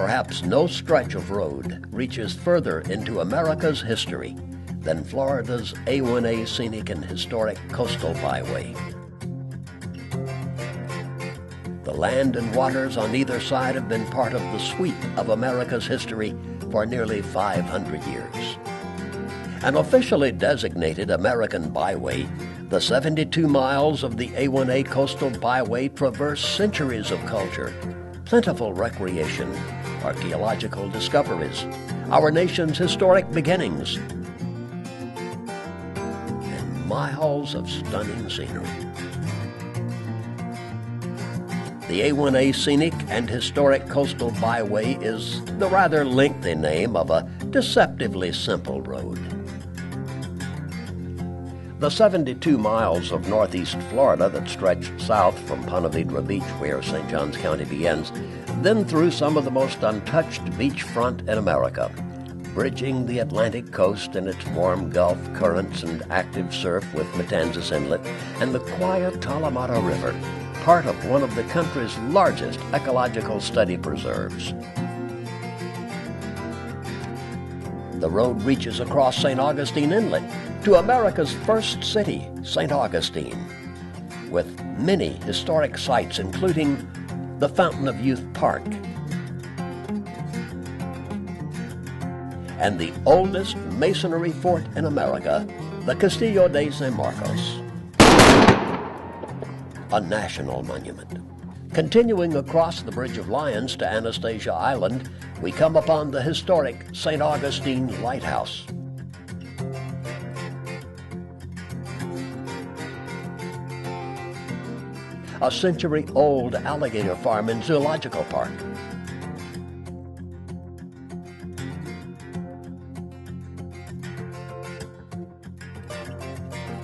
Perhaps no stretch of road reaches further into America's history than Florida's A1A Scenic and Historic Coastal Byway. The land and waters on either side have been part of the sweep of America's history for nearly 500 years. An officially designated American byway, the 72 miles of the A1A Coastal Byway traverse centuries of culture, plentiful recreation, archaeological discoveries, our nation's historic beginnings, and miles of stunning scenery. The A1A Scenic and Historic Coastal Byway is the rather lengthy name of a deceptively simple road. The 72 miles of northeast Florida that stretch south from Ponte Vedra Beach, where St. Johns County begins, then through some of the most untouched beachfront in America, bridging the Atlantic coast and its warm Gulf currents and active surf with Matanzas Inlet, and the quiet Kalamata River, part of one of the country's largest ecological study preserves. The road reaches across St. Augustine Inlet to America's first city, St. Augustine, with many historic sites including the Fountain of Youth Park and the oldest masonry fort in America, the Castillo de San Marcos, a national monument. Continuing across the Bridge of Lions to Anastasia Island, we come upon the historic St. Augustine Lighthouse. A century-old alligator farm and zoological park.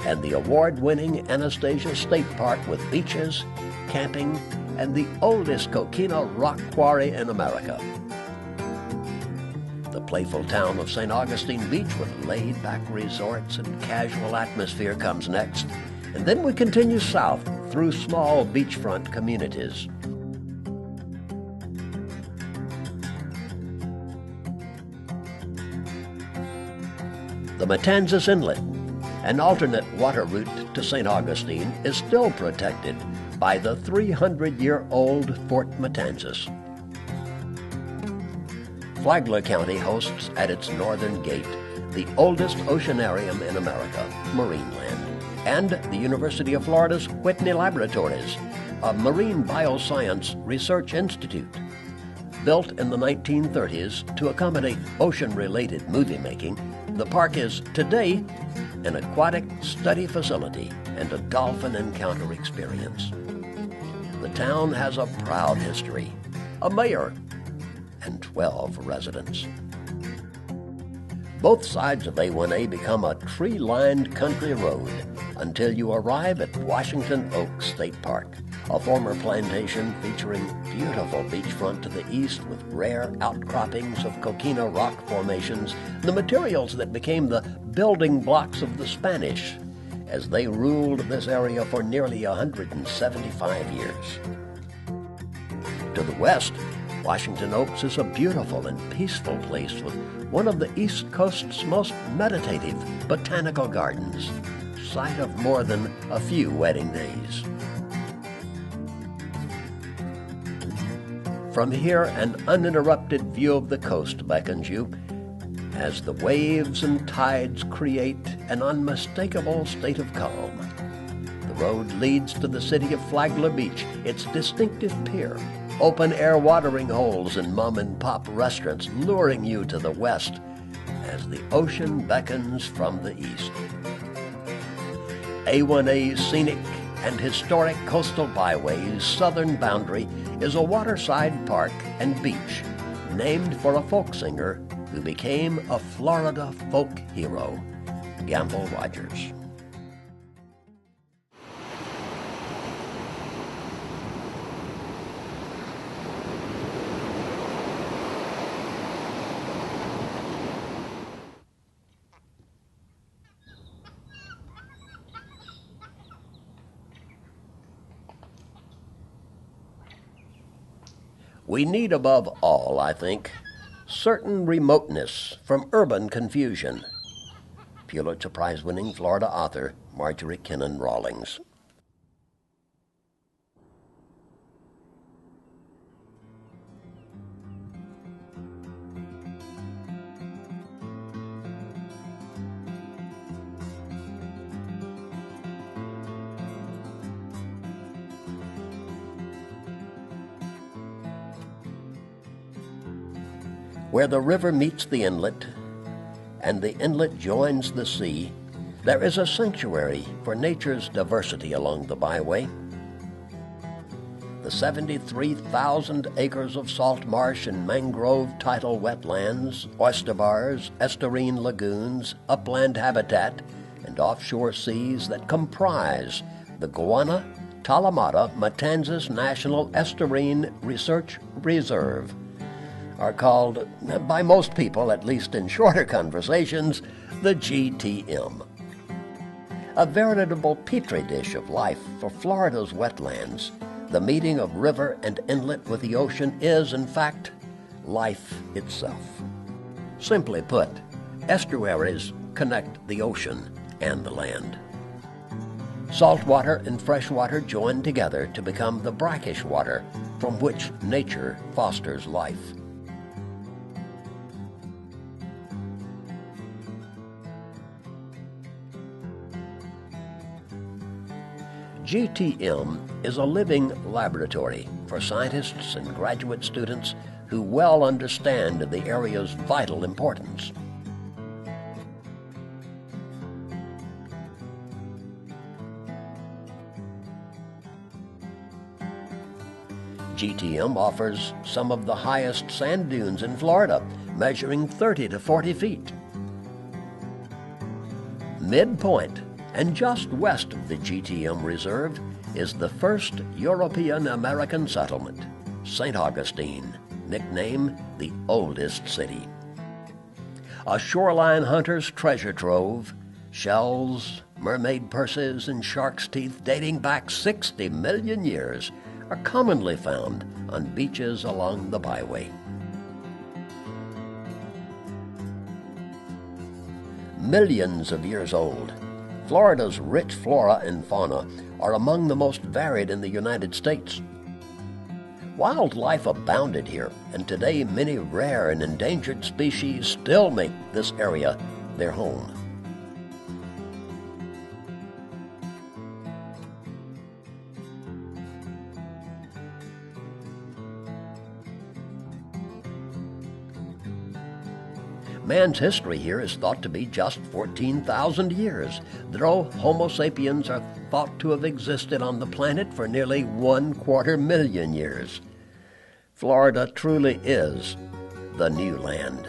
And the award-winning Anastasia State Park with beaches, camping, and the oldest coquina rock quarry in America. The playful town of St. Augustine Beach with laid-back resorts and casual atmosphere comes next, and then we continue south through small beachfront communities. The Matanzas Inlet, an alternate water route to St. Augustine, is still protected by the 300-year-old Fort Matanzas. Flagler County hosts at its northern gate the oldest oceanarium in America, Marineland, and the University of Florida's Whitney Laboratories, a marine bioscience research institute. Built in the 1930s to accommodate ocean-related movie making, the park is today an aquatic study facility and a dolphin encounter experience. The town has a proud history, a mayor, and 12 residents. Both sides of A1A become a tree-lined country road until you arrive at Washington Oak State Park, a former plantation featuring beautiful beachfront to the east with rare outcroppings of coquina rock formations, the materials that became the building blocks of the Spanish as they ruled this area for nearly 175 years. To the west, Washington Oaks is a beautiful and peaceful place with one of the East Coast's most meditative botanical gardens, site of more than a few wedding days. From here, an uninterrupted view of the coast beckons you as the waves and tides create an unmistakable state of calm. The road leads to the city of Flagler Beach, its distinctive pier, open-air watering holes and mom-and-pop restaurants luring you to the west as the ocean beckons from the east. A1A's Scenic and Historic Coastal Byway's southern boundary is a waterside park and beach named for a folk singer who became a Florida folk hero, Gamble Rogers. We need above all, I think, certain remoteness from urban confusion. Pulitzer Prize-winning Florida author Marjorie Kinnan Rawlings. Where the river meets the inlet, and the inlet joins the sea, there is a sanctuary for nature's diversity along the byway. The 73,000 acres of salt marsh and mangrove tidal wetlands, oyster bars, estuarine lagoons, upland habitat, and offshore seas that comprise the Gowanus-Kalamata-Matanzas National Estuarine Research Reserve are called, by most people, at least in shorter conversations, the GTM. A veritable petri dish of life for Florida's wetlands, the meeting of river and inlet with the ocean is, in fact, life itself. Simply put, estuaries connect the ocean and the land. Saltwater and freshwater join together to become the brackish water from which nature fosters life. GTM is a living laboratory for scientists and graduate students who well understand the area's vital importance. GTM offers some of the highest sand dunes in Florida, measuring 30 to 40 feet. Midpoint, and just west of the GTM Reserve, is the first European-American settlement, St. Augustine, nicknamed the oldest city. A shoreline hunter's treasure trove, shells, mermaid purses, and shark's teeth dating back 60 million years are commonly found on beaches along the byway. Millions of years old, Florida's rich flora and fauna are among the most varied in the United States. Wildlife abounded here, and today many rare and endangered species still make this area their home. Man's history here is thought to be just 14,000 years, though Homo sapiens are thought to have existed on the planet for nearly 250,000 years. Florida truly is the new land.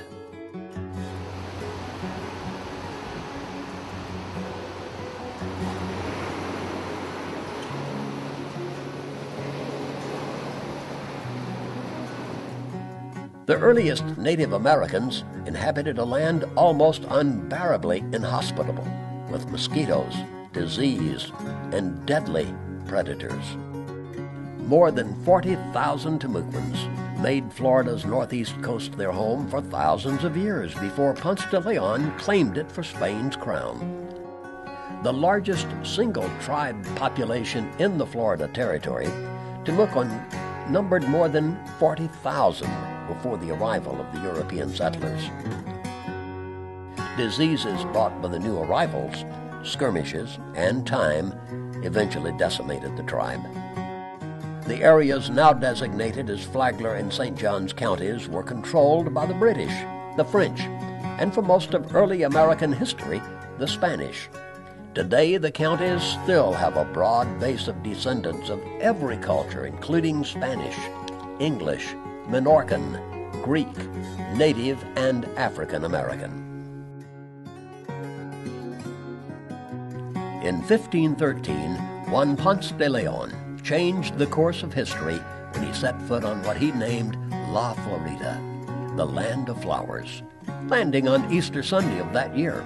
The earliest Native Americans inhabited a land almost unbearably inhospitable, with mosquitoes, disease, and deadly predators. More than 40,000 Timucuans made Florida's northeast coast their home for thousands of years before Ponce de Leon claimed it for Spain's crown. The largest single tribe population in the Florida Territory, Timucuan numbered more than 40,000 before the arrival of the European settlers. Diseases brought by the new arrivals, skirmishes, and time eventually decimated the tribe. The areas now designated as Flagler and St. Johns counties were controlled by the British, the French, and for most of early American history, the Spanish. Today, the counties still have a broad base of descendants of every culture, including Spanish, English, Minorcan, Greek, Native, and African American. In 1513, Juan Ponce de Leon changed the course of history when he set foot on what he named La Florida, the land of flowers, landing on Easter Sunday of that year.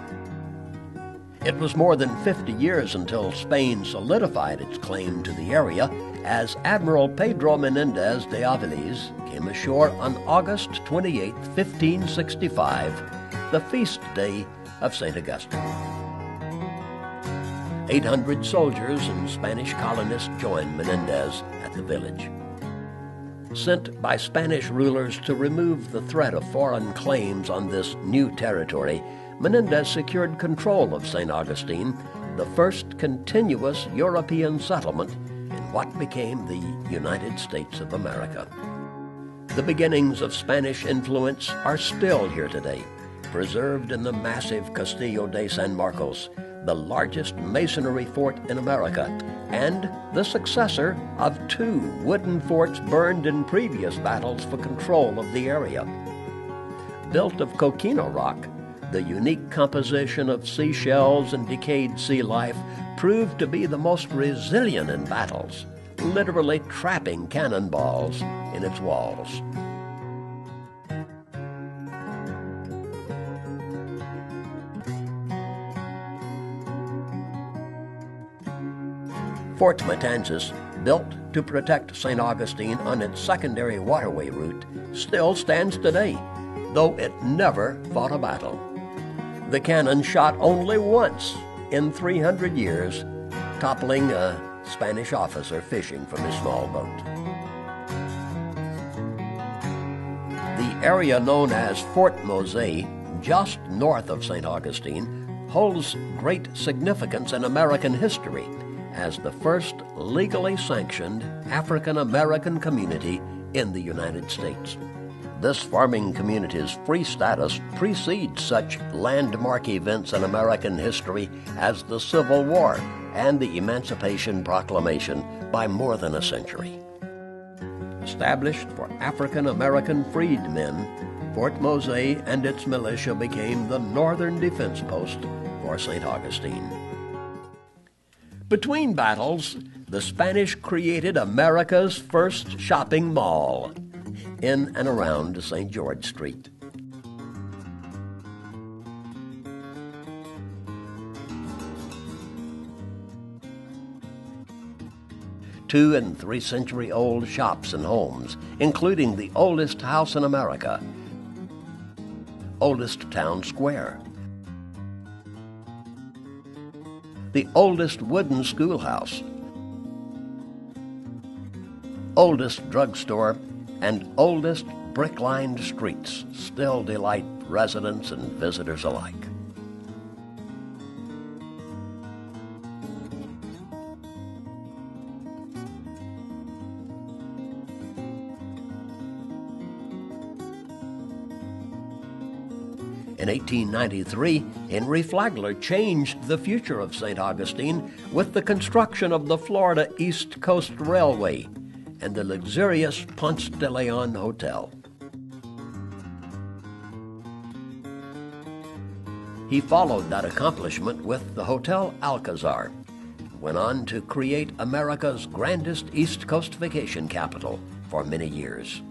It was more than 50 years until Spain solidified its claim to the area as Admiral Pedro Menendez de Aviles came ashore on August 28, 1565, the feast day of St. Augustine. 800 soldiers and Spanish colonists joined Menendez at the village. Sent by Spanish rulers to remove the threat of foreign claims on this new territory, Menendez secured control of St. Augustine, the first continuous European settlement in what became the United States of America. The beginnings of Spanish influence are still here today, preserved in the massive Castillo de San Marcos, the largest masonry fort in America, and the successor of 2 wooden forts burned in previous battles for control of the area. Built of coquina rock, the unique composition of seashells and decayed sea life proved to be the most resilient in battles, literally trapping cannonballs in its walls. Fort Matanzas, built to protect St. Augustine on its secondary waterway route, still stands today, though it never fought a battle. The cannon shot only once in 300 years, toppling a Spanish officer fishing from his small boat. The area known as Fort Mose, just north of St. Augustine, holds great significance in American history as the first legally sanctioned African-American community in the United States. This farming community's free status precedes such landmark events in American history as the Civil War and the Emancipation Proclamation by more than a century. Established for African-American freedmen, Fort Mose and its militia became the northern defense post for St. Augustine. Between battles, the Spanish created America's first shopping mall in and around St. George Street. Two- and three-century-old shops and homes, including the oldest house in America, oldest town square, the oldest wooden schoolhouse, oldest drugstore, and oldest brick-lined streets still delight residents and visitors alike. In 1893, Henry Flagler changed the future of St. Augustine with the construction of the Florida East Coast Railway and the luxurious Ponce de Leon Hotel. He followed that accomplishment with the Hotel Alcazar, and went on to create America's grandest East Coast vacation capital for many years.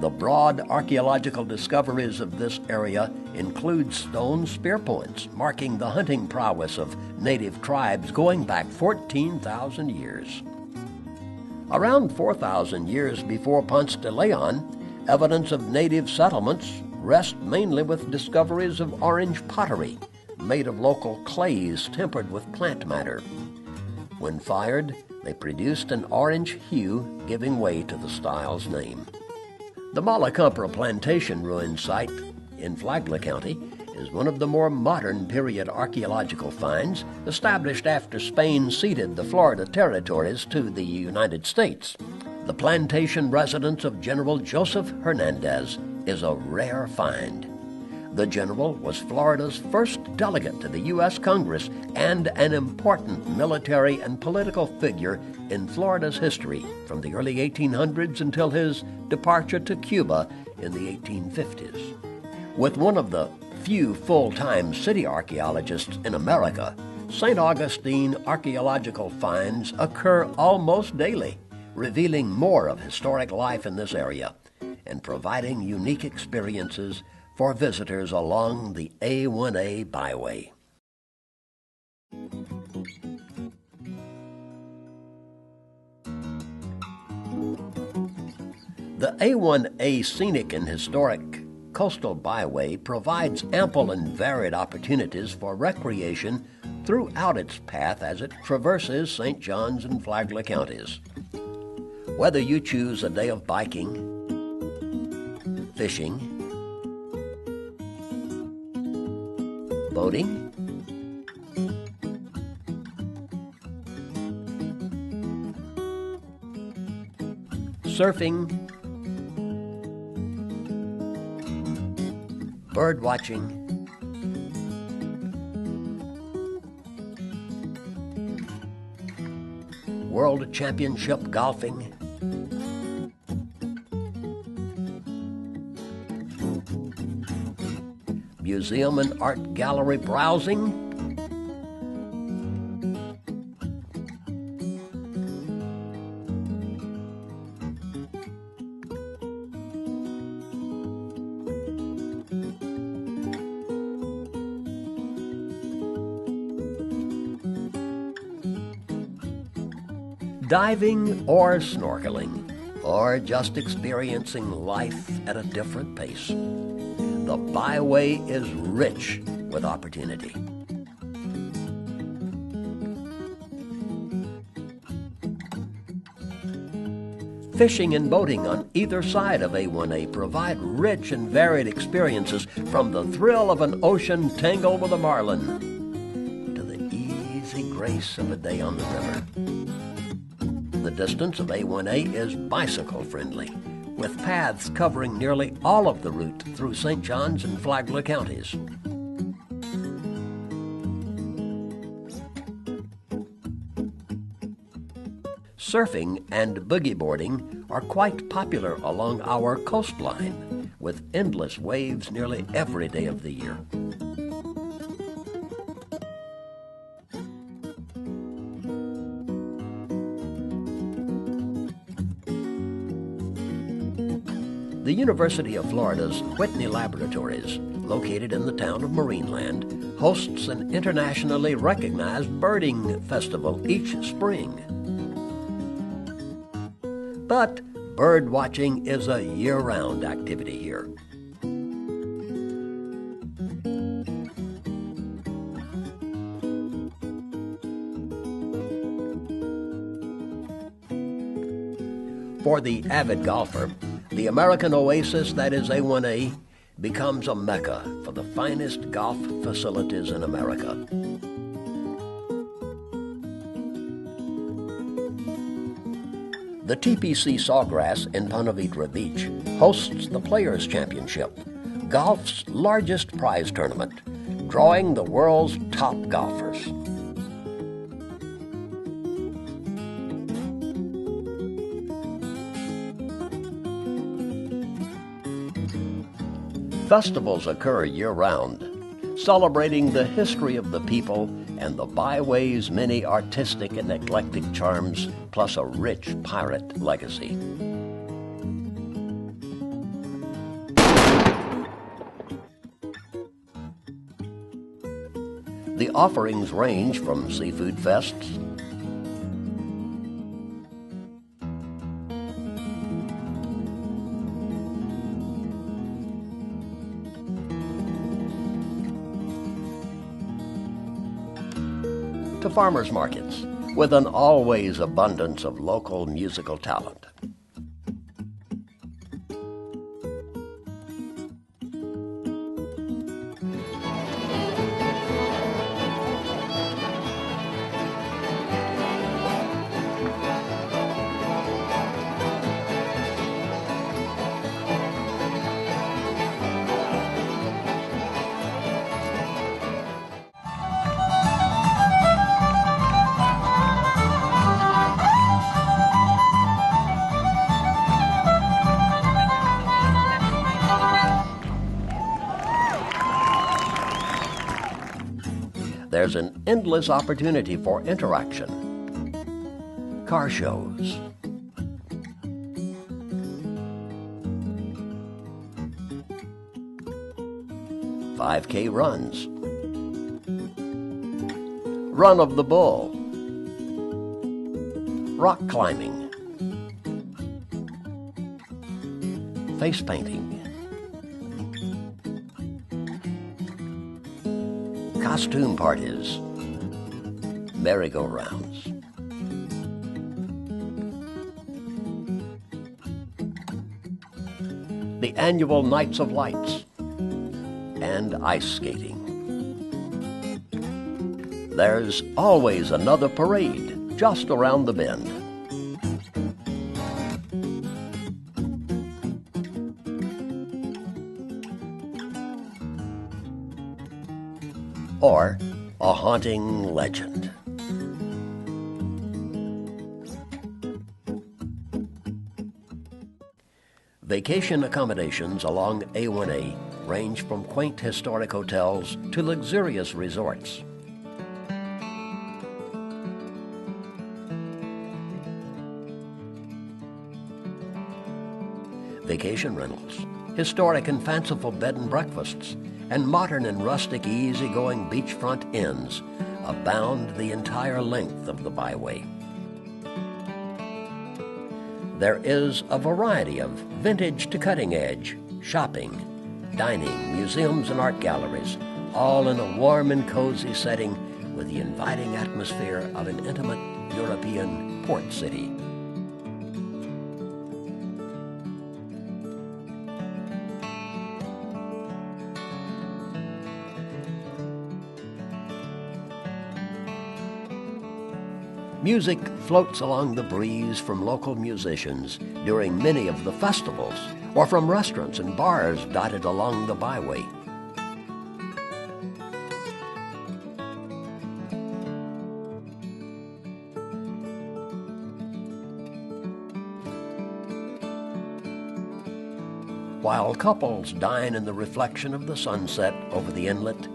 The broad archaeological discoveries of this area include stone spear points marking the hunting prowess of native tribes going back 14,000 years. Around 4,000 years before Ponce de Leon, evidence of native settlements rests mainly with discoveries of orange pottery made of local clays tempered with plant matter. When fired, they produced an orange hue, giving way to the style's name. The Malacompra Plantation ruin site in Flagler County is one of the more modern period archaeological finds established after Spain ceded the Florida territories to the United States. The plantation residence of General Joseph Hernandez is a rare find. The general was Florida's first delegate to the U.S. Congress and an important military and political figure in Florida's history from the early 1800s until his departure to Cuba in the 1850s. With one of the few full-time city archaeologists in America, St. Augustine archaeological finds occur almost daily, revealing more of historic life in this area and providing unique experiences for visitors along the A1A byway. The A1A Scenic and Historic Coastal Byway provides ample and varied opportunities for recreation throughout its path as it traverses St. Johns and Flagler counties. Whether you choose a day of biking, fishing, boating, surfing, bird watching, World Championship golfing, museum and art gallery browsing, diving or snorkeling, or just experiencing life at a different pace. The byway is rich with opportunity. Fishing and boating on either side of A1A provide rich and varied experiences, from the thrill of an ocean tangle with a marlin to the easy grace of a day on the river. The distance of A1A is bicycle-friendly, with paths covering nearly all of the route through St. Johns and Flagler counties. Surfing and boogie boarding are quite popular along our coastline, with endless waves nearly every day of the year. The University of Florida's Whitney Laboratories, located in the town of Marineland, hosts an internationally recognized birding festival each spring. But bird watching is a year-round activity here. For the avid golfer, the American oasis that is A1A becomes a mecca for the finest golf facilities in America. The TPC Sawgrass in Ponte Vedra Beach hosts the Players' Championship, golf's largest prize tournament, drawing the world's top golfers. Festivals occur year-round, celebrating the history of the people and the byway's many artistic and eclectic charms, plus a rich pirate legacy. The offerings range from seafood fests to farmers markets, with an always abundance of local musical talent. There's an endless opportunity for interaction. Car shows, 5K runs, Run of the Bull, rock climbing, face painting, costume parties, merry-go-rounds, the annual Nights of Lights, and ice skating. There's always another parade just around the bend. Or a haunting legend. Vacation accommodations along A1A range from quaint historic hotels to luxurious resorts. Vacation rentals, historic and fanciful bed and breakfasts, and modern and rustic easygoing beachfront inns abound the entire length of the byway. There is a variety of vintage to cutting edge, shopping, dining, museums, and art galleries, all in a warm and cozy setting with the inviting atmosphere of an intimate European port city. Music floats along the breeze from local musicians during many of the festivals, or from restaurants and bars dotted along the byway. While couples dine in the reflection of the sunset over the inlet,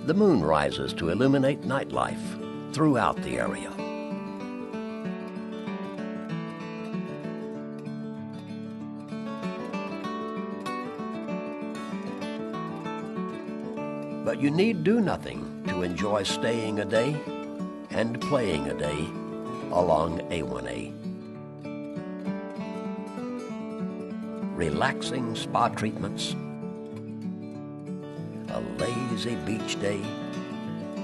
the moon rises to illuminate nightlife throughout the area. But you need do nothing to enjoy staying a day and playing a day along A1A. Relaxing spa treatments, a lazy beach day,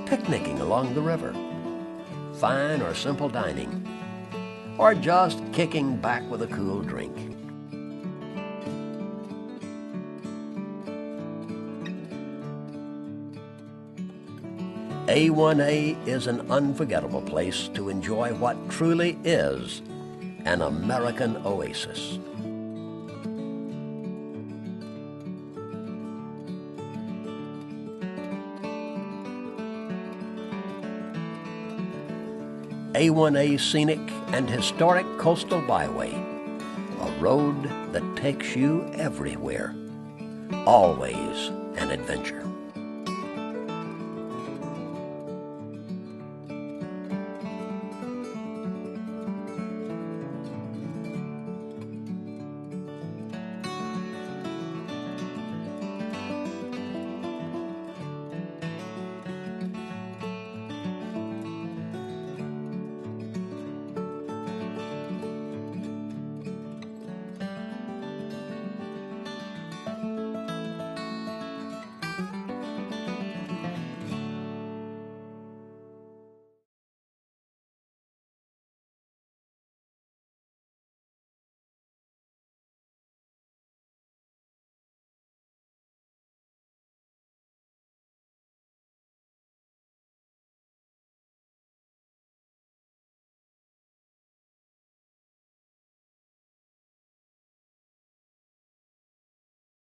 picnicking along the river, fine or simple dining, or just kicking back with a cool drink. A1A is an unforgettable place to enjoy what truly is an American oasis. A1A scenic and historic coastal byway, a road that takes you everywhere, always an adventure.